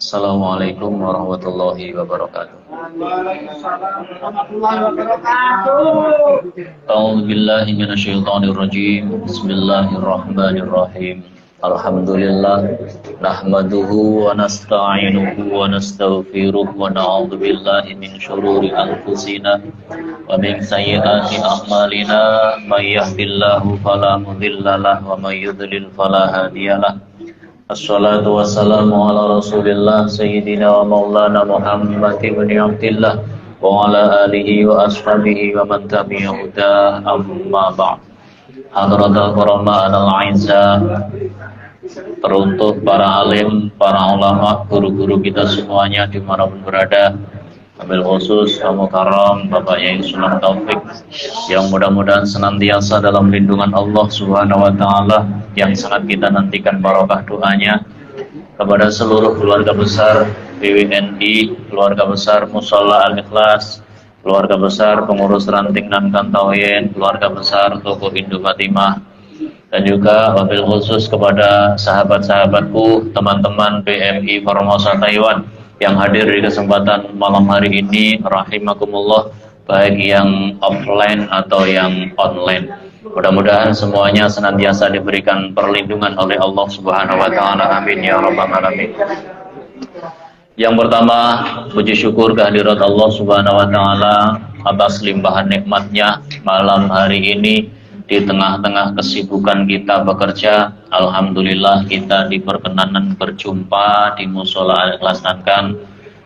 Assalamualaikum warahmatullahi wabarakatuh. Waalaikumsalam warahmatullahi wabarakatuh. A'udzu billahi minasyaitonir rajim. Bismillahirrahmanirrahim. Alhamdulillah nahmaduhu wa nasta'inuhu wa nastaghfiruh wa na'udzu billahi min syururi anfusina wa min sayyiati a'malina may yahdihillahu fala mudilla lahu wa may yudlil fala hadiyalah. Assalatu wassalamu ala rasulillah sayyidina wa maulana Muhammad ibn Abdillah wa ala alihi wa ashabihi wa man tabi'ahu amma ba'd. Hadratul Qurama al-Aizza, teruntuk para alim, para ulama, guru-guru kita semuanya dimanapun berada, ambil khusus Mukarram Bapak Yai Sunan Taufik yang mudah-mudahan senantiasa dalam lindungan Allah Subhanahu wa taala, yang sangat kita nantikan barokah doanya kepada seluruh keluarga besar BWNI, keluarga besar Musholla Al-Ikhlas, keluarga besar pengurus ranting dan Kantauyen, keluarga besar Toko Indo Fatimah, dan juga wabil khusus kepada sahabat-sahabatku, teman-teman PMI Formosa Taiwan yang hadir di kesempatan malam hari ini, rahimakumullah, baik yang offline atau yang online. Mudah-mudahan semuanya senantiasa diberikan perlindungan oleh Allah Subhanahu wa taala. Amin ya rabbal alamin. Yang pertama, puji syukur kehadirat Allah Subhanahu wa taala atas limpahan nikmatnya malam hari ini. Di tengah-tengah kesibukan kita bekerja, alhamdulillah kita diperkenanan berjumpa di Musholla Al-Ikhlas Nankan.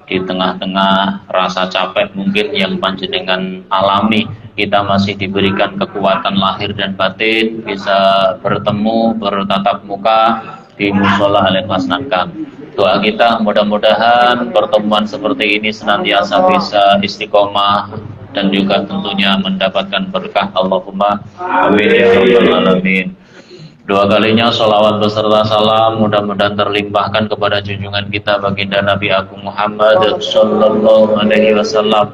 Di tengah-tengah rasa capek mungkin yang panjenengan alami, kita masih diberikan kekuatan lahir dan batin bisa bertemu, bertatap muka di Musholla Al-Ikhlas Nankan. Doa kita mudah-mudahan pertemuan seperti ini senantiasa bisa istiqomah dan juga tentunya mendapatkan berkah. Allahumma amin ya rabbal alamin. Dua kalinya sholawat beserta salam mudah-mudahan terlimpahkan kepada junjungan kita baginda Nabi Agung Muhammad sallallahu alaihi wasallam,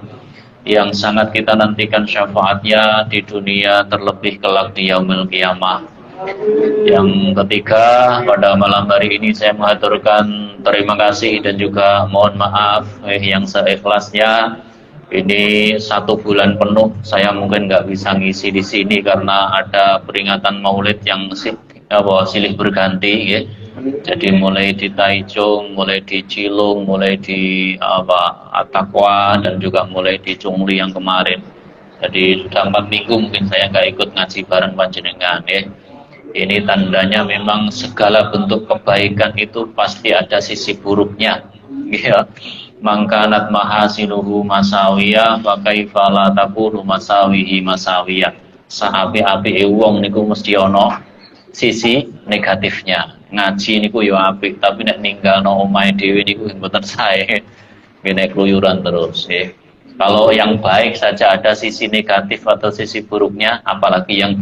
yang sangat kita nantikan syafaatnya di dunia terlebih kelak di yaumil qiyamah. Yang ketiga, pada malam hari ini saya mengaturkan terima kasih dan juga mohon maaf yang seikhlasnya. Ini 1 bulan penuh saya mungkin nggak bisa ngisi di sini karena ada peringatan Maulid yang silih berganti, ya. Jadi mulai di Taichung, mulai di Cilung, mulai di Atakwa, dan juga mulai di Chungli yang kemarin. Jadi sudah 4 minggu mungkin saya nggak ikut ngaji bareng panjenengan, ya. Ini tandanya memang segala bentuk kebaikan itu pasti ada sisi buruknya, ya. Mangkanat mahasinuhu masawiyah wa kaifa la takunu masawihi masawiyah. Saapi-api wong niku mesti ana sisi negatifnya. Ngaji niku yo apik, tapi nek ninggalno omahe dhewe niku mboten sae. Ngene keluyuran terus, ya. Kalau yang baik saja ada sisi negatif atau sisi buruknya, apalagi yang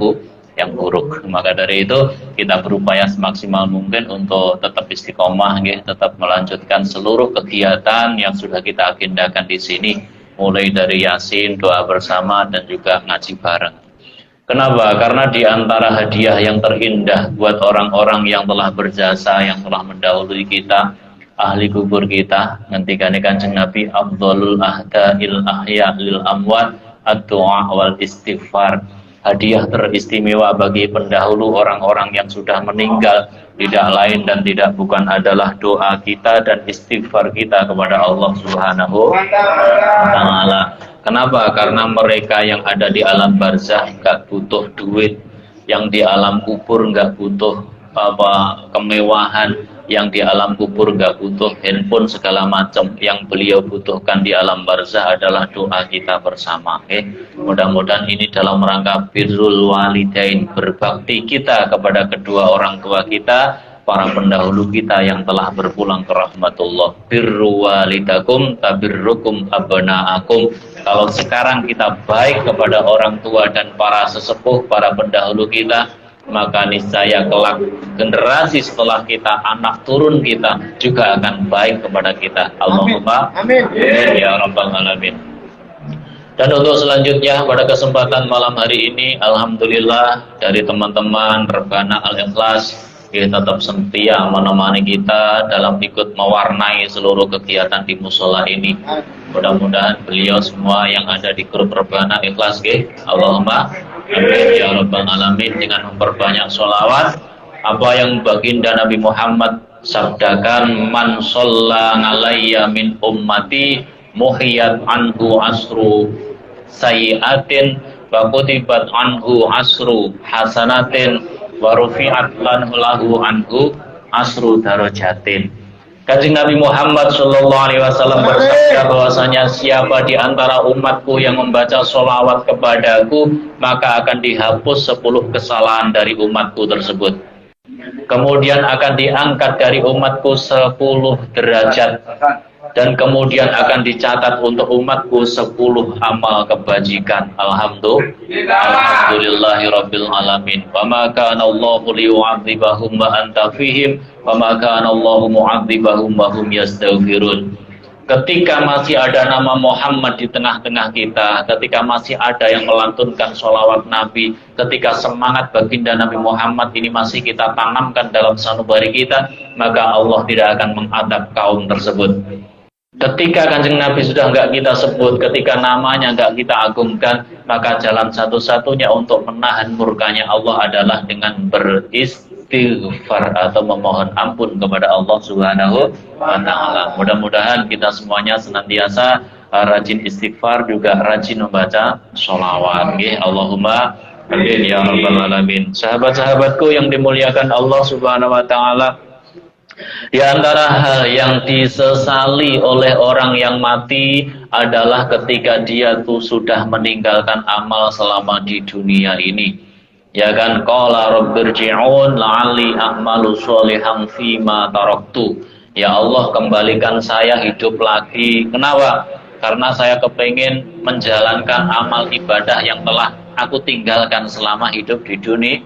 buruk. Maka dari itu kita berupaya semaksimal mungkin untuk tetap istiqomah, tetap melanjutkan seluruh kegiatan yang sudah kita agendakan di sini, mulai dari Yasin, doa bersama, dan juga ngaji bareng. Kenapa? Karena di antara hadiah yang terindah buat orang-orang yang telah berjasa, yang telah mendahului kita, ahli kubur kita, ngendikane Kanjeng Nabi, afdhalul ahda'il ahya lil amwat ad-du'a wal istighfar. Hadiah teristimewa bagi pendahulu orang-orang yang sudah meninggal tidak lain dan tidak bukan adalah doa kita dan istighfar kita kepada Allah Subhanahu wa taala. Kenapa? Karena mereka yang ada di alam barzah nggak butuh duit, yang di alam kubur nggak butuh kemewahan, yang di alam kubur nggak butuh handphone segala macam. Yang beliau butuhkan di alam barzah adalah doa kita bersama. Mudah-mudahan ini dalam rangka birrul walidain, berbakti kita kepada kedua orang tua kita, para pendahulu kita yang telah berpulang ke rahmatullah. Birru walidakum tabirrukum abnaakum. Kalau sekarang kita baik kepada orang tua dan para sesepuh, para pendahulu kita, maka niscaya kelak generasi setelah kita, anak turun kita juga akan baik kepada kita. Allahumma amin ya rabbal alamin. Dan untuk selanjutnya pada kesempatan malam hari ini, alhamdulillah dari teman-teman Rebana Al-Ikhlas tetap setia menemani kita dalam ikut mewarnai seluruh kegiatan di musola ini. Mudah-mudahan beliau semua yang ada di grup Rebana ikhlas nggih. Allahumma amin ya rabbal alamin, dengan memperbanyak sholawat. Apa yang baginda Nabi Muhammad sabdakan, man sholla alayya min ummati muhiyat anhu asru sayyiatin wa kutibat anhu asru hasanatin wa rufi'at lahu anhu asru darajatin. Kanjeng Nabi Muhammad sallallahu alaihi wasallam bersabda bahwasanya siapa di antara umatku yang membaca sholawat kepadaku, maka akan dihapus 10 kesalahan dari umatku tersebut. Kemudian akan diangkat dari umatku 10 derajat, dan kemudian akan dicatat untuk umatku 10 amal kebajikan. Alhamdulillahirabbil alamin. Wa ma kana Allahu liyu'adzibahum wa anta fihim wa ma kana Allahu mu'adzibahum wa hum yastaghfirun. Ketika masih ada nama Muhammad di tengah-tengah kita, ketika masih ada yang melantunkan sholawat Nabi, ketika semangat baginda Nabi Muhammad ini masih kita tanamkan dalam sanubari kita, maka Allah tidak akan mengadab kaum tersebut. Ketika Kanjeng Nabi sudah enggak kita sebut, ketika namanya enggak kita agungkan, maka jalan satu-satunya untuk menahan murkanya Allah adalah dengan beristighfar atau memohon ampun kepada Allah Subhanahu wa ta'ala. Mudah-mudahan kita semuanya senantiasa rajin istighfar, juga rajin membaca sholawat. Allahumma amin ya rabbal alamin. Sahabat-sahabatku yang dimuliakan Allah Subhanahu wa ta'ala, di antara hal yang disesali oleh orang yang mati adalah ketika dia tuh sudah meninggalkan amal selama di dunia ini. Ya kan, qala rabbirji'un la'alli a'malu sholihan fima taraktu. Ya Allah, kembalikan saya hidup lagi. Kenapa? Karena saya kepingin menjalankan amal ibadah yang telah aku tinggalkan selama hidup di dunia.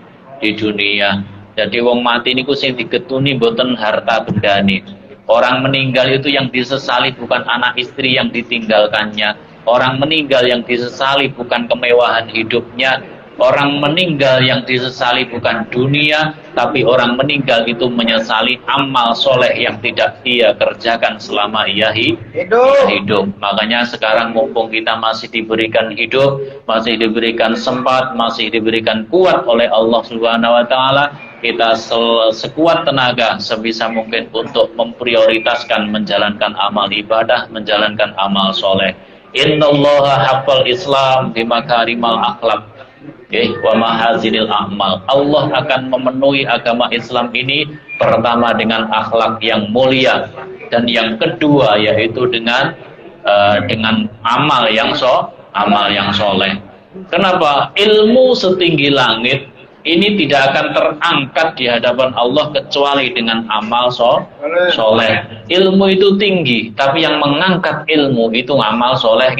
Jadi wong mati niku sing digetuni mboten harta bendane. Orang meninggal itu yang disesali bukan anak istri yang ditinggalkannya. Orang meninggal yang disesali bukan kemewahan hidupnya. Orang meninggal yang disesali bukan dunia, tapi orang meninggal itu menyesali amal soleh yang tidak ia kerjakan selama ia hidup. Makanya sekarang mumpung kita masih diberikan hidup, masih diberikan sempat, masih diberikan kuat oleh Allah Subhanahu wa ta'ala, kita sekuat tenaga sebisa mungkin untuk memprioritaskan menjalankan amal ibadah, menjalankan amal soleh. Innallaha haqqal Islam bimakarimal akhlaq wa mahazinil a'mal. Allah akan memenuhi agama Islam ini pertama dengan akhlak yang mulia, dan yang kedua yaitu dengan amal yang soleh. Kenapa? Ilmu setinggi langit ini tidak akan terangkat di hadapan Allah kecuali dengan amal soleh. Ilmu itu tinggi, tapi yang mengangkat ilmu itu amal soleh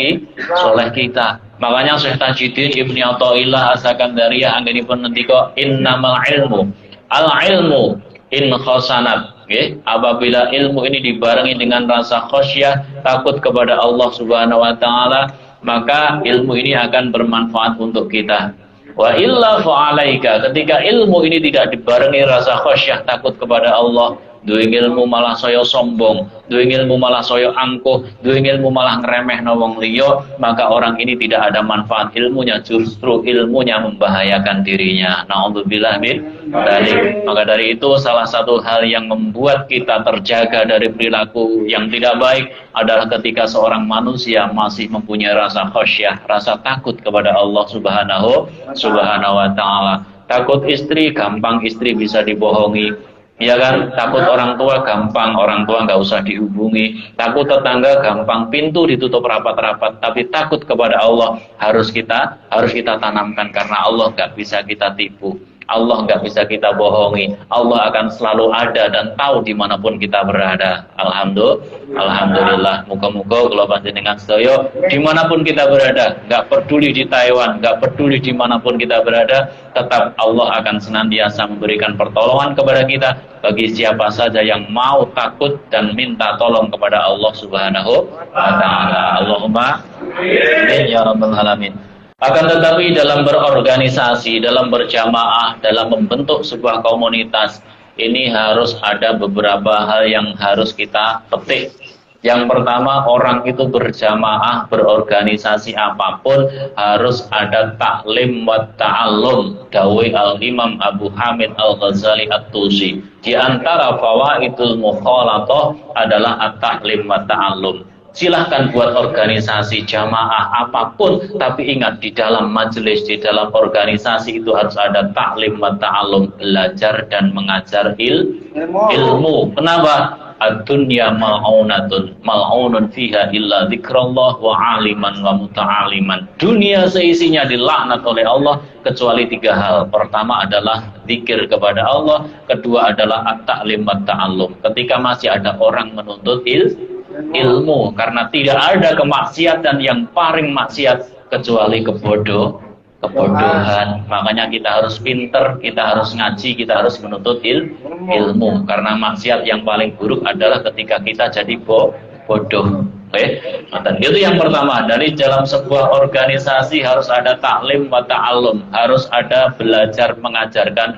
kita. Makanya Syekh Tajuddin Ibnu Athaillah As-Sakandariyah anggenipun ngendika innamal ilmu al-ilmu in khosanat. Apabila ilmu ini dibarengi dengan rasa khosyah, takut kepada Allah Subhanahu wa ta'ala, maka ilmu ini akan bermanfaat untuk kita. Wa illa fa'alaika, ketika ilmu ini tidak dibarengi rasa khosyah, takut kepada Allah, duwe ilmu malah saya sombong, duwe ilmu malah saya angkuh, duwe ilmu malah ngremehno wong liya, maka orang ini tidak ada manfaat ilmunya, justru ilmunya membahayakan dirinya. Nauzubillah min dzalik. Maka dari itu salah satu hal yang membuat kita terjaga dari perilaku yang tidak baik adalah ketika seorang manusia masih mempunyai rasa khosyah, rasa takut kepada Allah Subhanahu wa ta'ala. Takut istri, gampang istri bisa dibohongi. Ya kan, takut orang tua, gampang orang tua nggak usah dihubungi. Takut tetangga, gampang pintu ditutup rapat-rapat. Tapi takut kepada Allah harus kita tanamkan, karena Allah nggak bisa kita tipu. Allah nggak bisa kita bohongi. Allah akan selalu ada dan tahu dimanapun kita berada. Alhamdulillah. Muka-muka kalau panjenengan sedaya dimanapun kita berada, nggak peduli di Taiwan, nggak peduli dimanapun kita berada, tetap Allah akan senantiasa memberikan pertolongan kepada kita bagi siapa saja yang mau takut dan minta tolong kepada Allah Subhanahu wa ta'ala. Allahumma amin ya rabbal alamin. Akan tetapi dalam berorganisasi, dalam berjamaah, dalam membentuk sebuah komunitas, ini harus ada beberapa hal yang harus kita petik. Yang pertama, orang itu berjamaah, berorganisasi apapun harus ada taklim wa ta'allum. Dawe al-Imam Abu Hamid al-Ghazali at-Tusi. Di antara fawaidul mukhalatah adalah at-taklim wa ta'allum. Silahkan buat organisasi jamaah apapun, tapi ingat di dalam majelis, di dalam organisasi itu harus ada taklim wa ta'allum, belajar dan mengajar ilmu. Kenapa? Ad-dunya mal'unun fiha illa dzikrullah wa aliman wa muta'aliman. Dunia seisinya dilaknat oleh Allah kecuali 3 hal. Pertama adalah zikir kepada Allah, kedua adalah at-ta'lim wa ta'allum. Ketika masih ada orang menuntut ilmu, karena tidak ada kemaksiatan yang paling maksiat kecuali kebodohan. Makanya kita harus pinter, kita harus ngaji, kita harus menuntut ilmu. Karena maksiat yang paling buruk adalah ketika kita jadi bodoh. Itu yang pertama. Dari dalam sebuah organisasi harus ada taklim wa ta'allum, harus ada belajar mengajarkan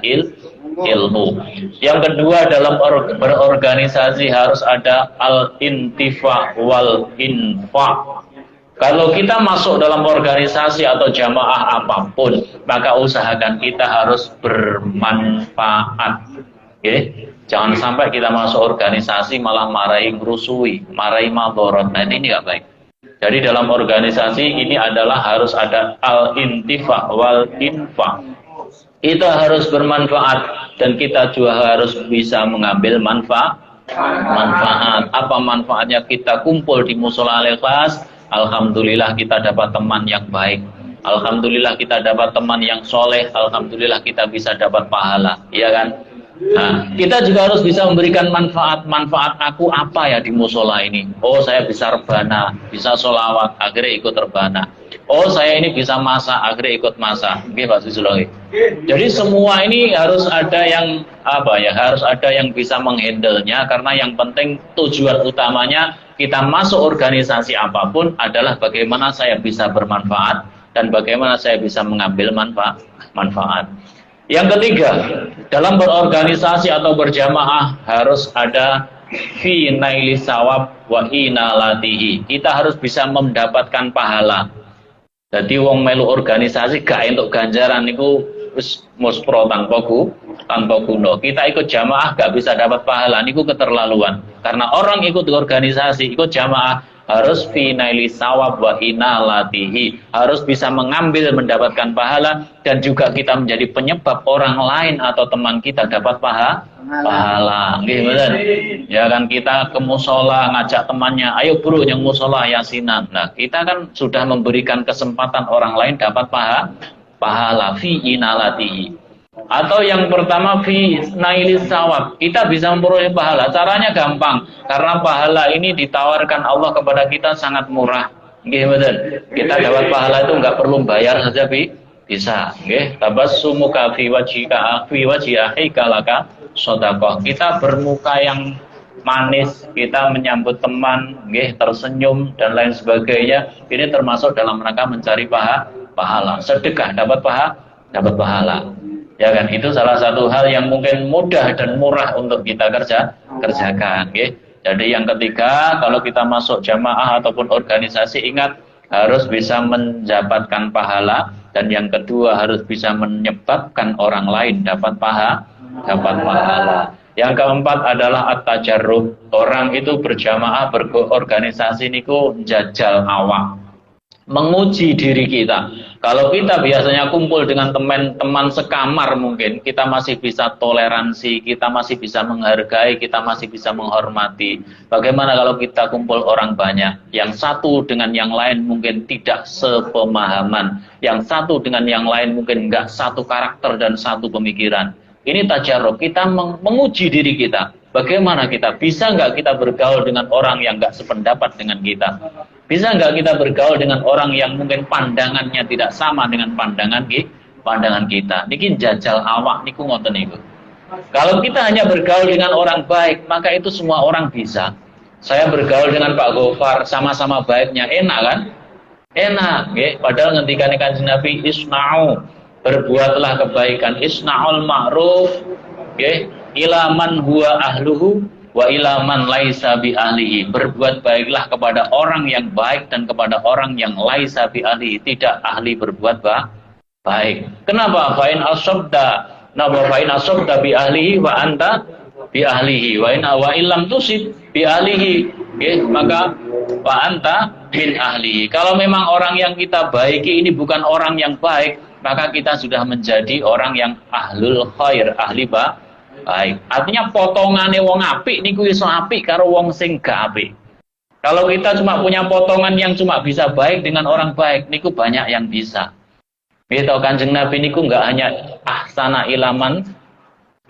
ilmu. Yang kedua, dalam berorganisasi harus ada al-intifa wal infaq. Kalau kita masuk dalam organisasi atau jamaah apapun, maka usahakan kita harus bermanfaat. Jangan sampai kita masuk organisasi malah marahi ngerusui, marahi madorot. Nah, ini nggak baik. Jadi dalam organisasi ini adalah harus ada al-intifa wal infaq. Kita harus bermanfaat dan kita juga harus bisa mengambil manfaat. Apa manfaatnya? Kita kumpul di musola al-ikhlas. Alhamdulillah kita dapat teman yang baik. Alhamdulillah kita dapat teman yang soleh. Alhamdulillah kita bisa dapat pahala, iya kan? Nah, kita juga harus bisa memberikan manfaat. Manfaat aku apa ya di musola ini? Oh, saya bisa rebana, bisa sholawat, akhirnya ikut rebana. Oh, saya ini bisa masak, akhirnya ikut masak. Oke, Pak Susulawi. Jadi semua ini harus ada yang harus ada yang bisa menghandle-nya, karena yang penting tujuan utamanya kita masuk organisasi apapun adalah bagaimana saya bisa bermanfaat dan bagaimana saya bisa mengambil manfaat. Yang ketiga, dalam berorganisasi atau berjamaah harus ada fi naili sawab wa inalatihi. Kita harus bisa mendapatkan pahala. Jadi wong melu organisasi gak entuk ganjaran niku wis muspro tanpa guna. Kita ikut jamaah gak bisa dapat pahala niku keterlaluan. Karena orang ikut organisasi, ikut jamaah harus fi naili sawab wa inalatihi, harus bisa mengambil mendapatkan pahala dan juga kita menjadi penyebab orang lain atau teman kita dapat pahala. Nggih bener. Ya kan, kita ke musola ngajak temannya, ayo bro yang musola yasinan. Nah, kita kan sudah memberikan kesempatan orang lain dapat pahala fi inalatihi. Atau yang pertama fi nailis sawab, kita bisa memperoleh pahala. Caranya gampang, karena pahala ini ditawarkan Allah kepada kita sangat murah. Nggih betul. Kita dapat pahala itu nggak perlu bayar saja bisa. Nggih, tabassumuka fi wajhika fi wajhi akhika laka shadaqah. Kita bermuka yang manis, kita menyambut teman, nggih, tersenyum dan lain sebagainya. Ini termasuk dalam rangka mencari pahala. Sedekah dapat pahala. Ya kan, itu salah satu hal yang mungkin mudah dan murah untuk kita kerjakan. Okay? Jadi yang ketiga, kalau kita masuk jamaah ataupun organisasi, ingat harus bisa mendapatkan pahala, dan yang kedua harus bisa menyebabkan orang lain dapat pahala. Yang keempat adalah at-tajarrub. Orang itu berjamaah, berorganisasi niku jajal awak, menguji diri kita. Kalau kita biasanya kumpul dengan teman-teman sekamar, mungkin kita masih bisa toleransi, kita masih bisa menghargai, kita masih bisa menghormati. Bagaimana kalau kita kumpul orang banyak, yang satu dengan yang lain mungkin tidak sepemahaman, yang satu dengan yang lain mungkin enggak satu karakter dan satu pemikiran. Ini tajarrub, kita menguji diri kita. Bagaimana kita, bisa nggak kita bergaul dengan orang yang nggak sependapat dengan kita? Bisa nggak kita bergaul dengan orang yang mungkin pandangannya tidak sama dengan pandangan kita? Niki jajal awak niku ngoten niku. Kalau kita hanya bergaul dengan orang baik, maka itu semua orang bisa. Saya bergaul dengan Pak Gofar, sama-sama baiknya, enak kan? Enak, nggih. Padahal ngendikane Kanjeng Nabi, isna'u, berbuatlah kebaikan, isna'ul ma'ruf, nggih. ila man huwa ahluhu wa ila man laisa bi ahlihi. Berbuat baiklah kepada orang yang baik dan kepada orang yang laisa bi ahlihi, tidak ahli berbuat baik. Kenapa? Fa in asabda bi ahlihi wa anta bi ahlihi wa in wa illam tusib bi ahlihi, maka wa anta min ahlihi. Kalau memang orang yang kita baiki ini bukan orang yang baik, maka kita sudah menjadi orang yang ahlul khair, ahli baik. Artinya potongane wong apik niku iso apik karo wong sing gak apik. Kalau kita cuma punya potongan yang cuma bisa baik dengan orang baik, niku banyak yang bisa. Gitu, Kanjeng Nabi niku enggak hanya ahsana ilaman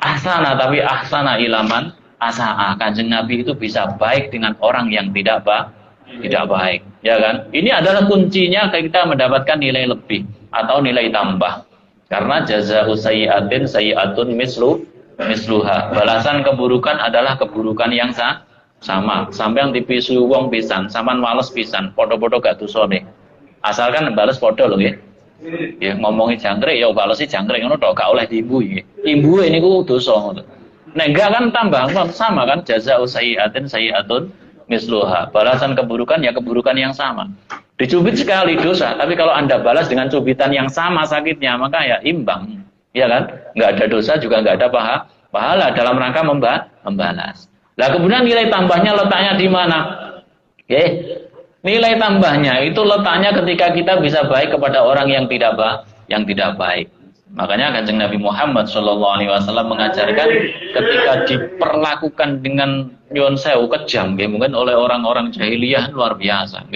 ahsana, tapi ahsana ilaman asaa. Kanjeng Nabi itu bisa baik dengan orang yang tidak baik, ya kan? Ini adalah kuncinya kita mendapatkan nilai lebih atau nilai tambah. Karena jazaa'u sayyi'atin sayyi'atun misluha. Balasan keburukan adalah keburukan yang sama. Sampeyan dipisu wong pisan, sampean males pisan, padha-padha gak dosa nih. Asalkan balas padha lho nggih. Ya ngomongi jangkrik ya balesi jangkrik ngono tok, gak oleh diimbui. Imbuhe niku dosa ngono. Nek enggak kan tambah sama kan, jazaa'u sayyi'atin sayyi'atun misluha. Balasan keburukan ya keburukan yang sama. Dicubit sekali dosa, tapi kalau Anda balas dengan cubitan yang sama sakitnya, maka ya imbang. Ya kan? Enggak ada dosa juga enggak ada pahala dalam rangka membalas. Lah kemudian nilai tambahnya letaknya di mana? Oke. Nilai tambahnya itu letaknya ketika kita bisa baik kepada orang yang tidak baik. Makanya Kanjeng Nabi Muhammad SAW mengajarkan ketika diperlakukan dengan nyuwun sewu kejam, mungkin oleh orang-orang jahiliyah luar biasa.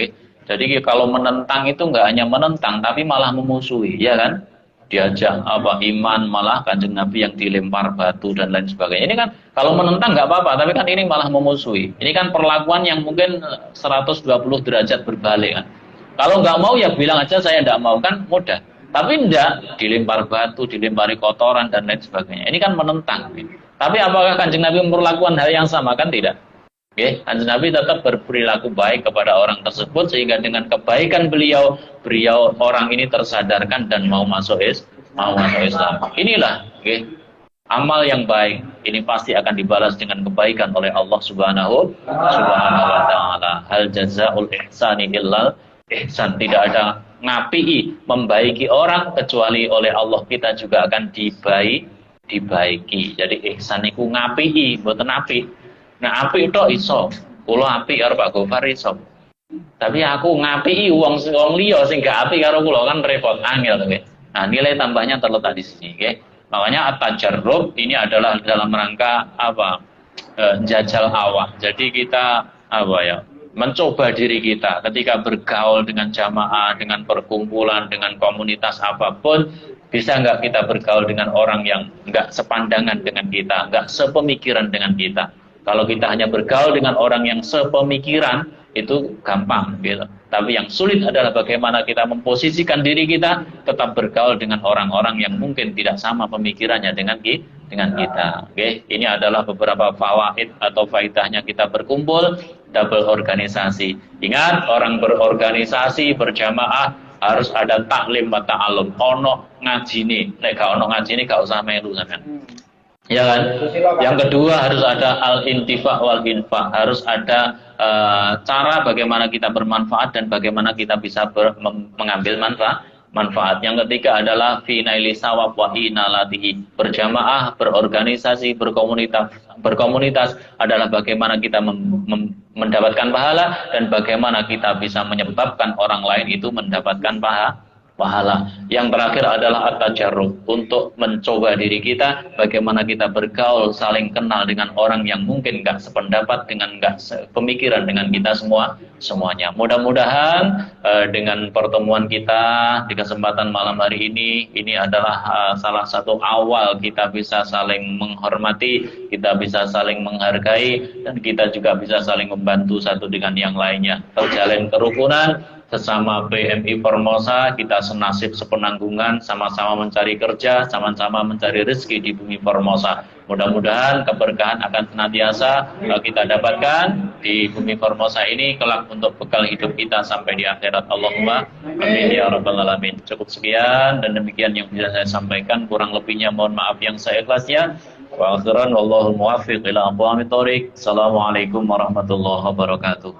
Jadi kalau menentang itu enggak hanya menentang, tapi malah memusuhi, ya kan? Diajak iman, malah Kanjeng Nabi yang dilempar batu dan lain sebagainya. Ini kan kalau menentang nggak apa-apa, tapi kan ini malah memusuhi. Ini kan perlakuan yang mungkin 120 derajat berbalik kan. Kalau nggak mau ya bilang aja saya nggak mau, kan mudah. Tapi enggak, dilempar batu, dilempari kotoran dan lain sebagainya. Ini kan menentang. Tapi apakah Kanjeng Nabi memperlakukan hal yang sama? Kan tidak. Kanjeng Nabi tetap berperilaku baik kepada orang tersebut, sehingga dengan kebaikan beliau orang ini tersadarkan dan mau masuk Islam. Inilah amal yang baik. Ini pasti akan dibalas dengan kebaikan oleh Allah Subhanahu wa taala. Hal jazaa'ul ihsani illal ihsan. Tidak ada ngapi'i membaiki orang kecuali oleh Allah kita juga akan dibaiki. Jadi ihsan iku ngapi'i, mboten apik. Nah, apik tok iso. Kula apik karo Pak Gofar iso. Tapi aku ngapiki wong liya sing gak apik karo kula kan repot, angel nggih. Nah, nilai tambahnya terletak di sini, nggih. Makanya at-tajarrub ini adalah dalam rangka jajal awak. Jadi kita mencoba diri kita ketika bergaul dengan jamaah, dengan perkumpulan, dengan komunitas apapun, bisa nggak kita bergaul dengan orang yang nggak sepandangan dengan kita, nggak sepemikiran dengan kita. Kalau kita hanya bergaul dengan orang yang sepemikiran, itu gampang gitu. Tapi yang sulit adalah bagaimana kita memposisikan diri kita tetap bergaul dengan orang-orang yang mungkin tidak sama pemikirannya dengan kita. Oke, ini adalah beberapa fawaid atau faidahnya kita berkumpul, double organisasi. Ingat, orang berorganisasi berjamaah harus ada taklim wa ta'allum. Ono ngajine, nek gak ono ngajine gak usah melu sampean. Ya kan? Yang kedua harus ada al-intifa wal infaq, harus ada cara bagaimana kita bermanfaat dan bagaimana kita bisa mengambil manfaat. Yang ketiga adalah fi naili sawab wa inalatihi. Berjamaah, berorganisasi, berkomunitas adalah bagaimana kita mendapatkan pahala dan bagaimana kita bisa menyebabkan orang lain itu mendapatkan pahala. Yang terakhir adalah at-tajarrub, untuk mencoba diri kita bagaimana kita bergaul, saling kenal dengan orang yang mungkin nggak sependapat dengan, nggak pemikiran dengan kita semuanya. Mudah-mudahan dengan pertemuan kita di kesempatan malam hari ini adalah salah satu awal kita bisa saling menghormati, kita bisa saling menghargai, dan kita juga bisa saling membantu satu dengan yang lainnya. Terjalin kerukunan sesama PMI Formosa, kita senasib sepenanggungan, sama-sama mencari kerja, sama-sama mencari rezeki di bumi Formosa. Mudah-mudahan keberkahan akan senantiasa kita dapatkan di bumi Formosa ini kelak untuk bekal hidup kita sampai di akhirat. Allahumma amin ya rabbal alamin. Cukup sekian dan demikian yang bisa saya sampaikan, kurang lebihnya mohon maaf yang saya ikhlasnya. Wa akhiran wallahu muwaffiq ila aqwamit thoriq. Assalamualaikum warahmatullahi wabarakatuh.